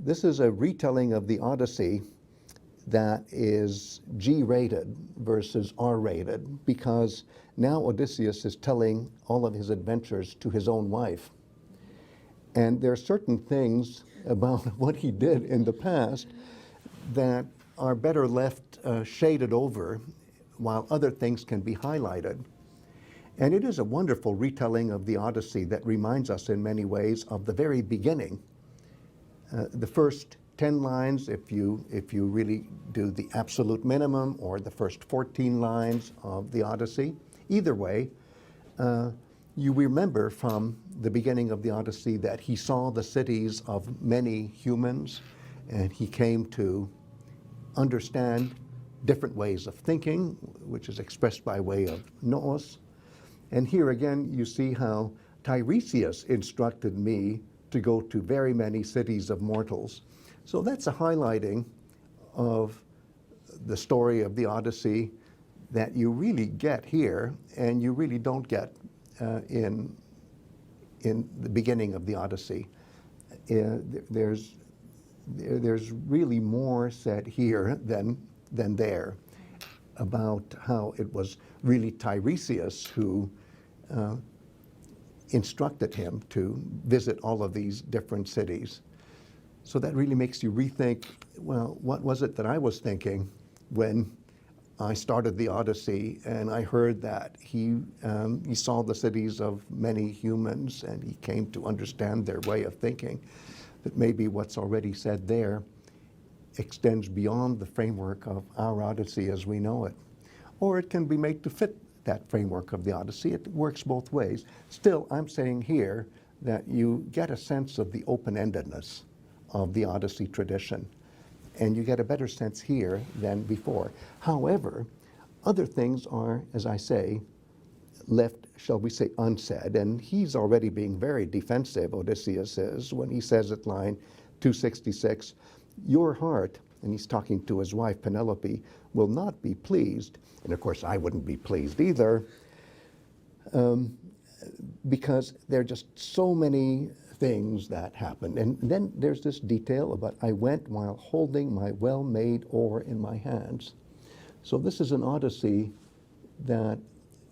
This is a retelling of the Odyssey that is G-rated versus R-rated, because now Odysseus is telling all of his adventures to his own wife. And there are certain things about what he did in the past that are better left shaded over, while other things can be highlighted. And it is a wonderful retelling of the Odyssey that reminds us in many ways of the very beginning. The first 10 lines, if you really do the absolute minimum, or the first 14 lines of the Odyssey, either way, you remember from the beginning of the Odyssey that he saw the cities of many humans, and he came to understand different ways of thinking, which is expressed by way of nous. And here again, you see how Teiresias instructed me to go to very many cities of mortals. So that's a highlighting of the story of the Odyssey that you really get here, and you really don't get in the beginning of the Odyssey. There's really more said here than there about how it was really Teiresias who instructed him to visit all of these different cities. So that really makes you rethink, well, what was it that I was thinking when I started the Odyssey and I heard that he saw the cities of many humans and he came to understand their way of thinking, that maybe what's already said there extends beyond the framework of our Odyssey as we know it. Or it can be made to fit that framework of the Odyssey. It works both ways. Still, I'm saying here that you get a sense of the open-endedness of the Odyssey tradition, and you get a better sense here than before. However, other things are, as I say, left, shall we say, unsaid, and he's already being very defensive, Odysseus is, when he says at line 266, your heart, and he's talking to his wife Penelope, will not be pleased, and of course I wouldn't be pleased either, because there are just so many things that happen. And then there's this detail about, I went while holding my well-made oar in my hands. So this is an Odyssey that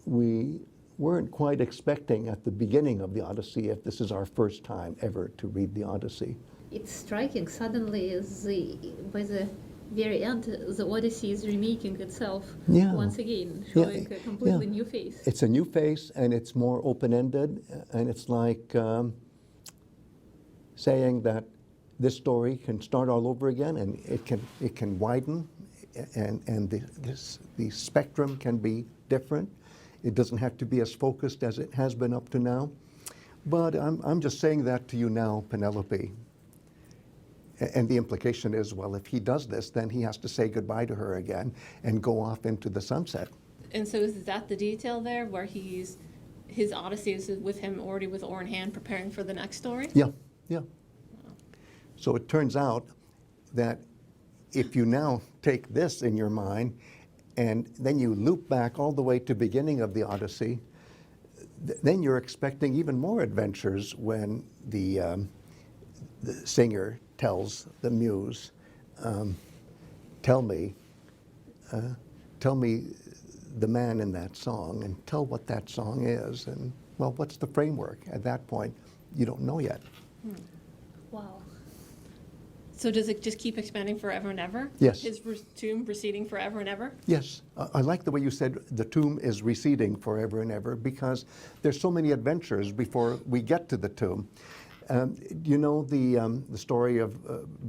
we weren't quite expecting at the beginning of the Odyssey, if this is our first time ever to read the Odyssey. It's striking. Suddenly, by the very end, the Odyssey is remaking itself once again, showing a completely new face. It's a new face, and it's more open-ended, and it's like saying that this story can start all over again, and it can widen, and the spectrum can be different. It doesn't have to be as focused as it has been up to now. But I'm just saying that to you now, Penelope. And the implication is, well, if he does this, then he has to say goodbye to her again and go off into the sunset. And so is that the detail there, where his Odyssey is with him already with oar in hand, preparing for the next story? Yeah, yeah. Wow. So it turns out that if you now take this in your mind, and then you loop back all the way to the beginning of the Odyssey, then you're expecting even more adventures when the singer tells the muse, tell me the man in that song, and tell what that song is, and well, what's the framework? At that point, you don't know yet. Wow. So does it just keep expanding forever and ever? Yes. His tomb receding forever and ever? Yes. I like the way you said the tomb is receding forever and ever, because there's so many adventures before we get to the tomb. You know the story of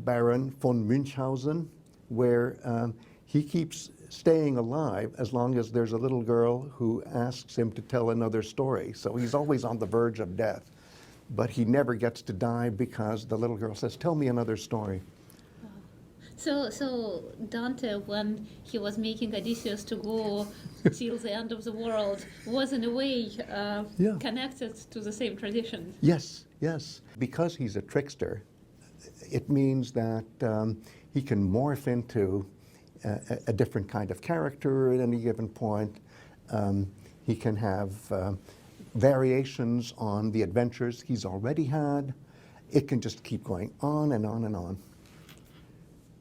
Baron von Munchhausen, where he keeps staying alive as long as there's a little girl who asks him to tell another story. So he's always on the verge of death, but he never gets to die because the little girl says, tell me another story. So Dante, when he was making Odysseus to go till the end of the world, was in a way connected to the same tradition. Yes, yes. Because he's a trickster, it means that he can morph into a different kind of character at any given point. He can have variations on the adventures he's already had, it can just keep going on and on and on.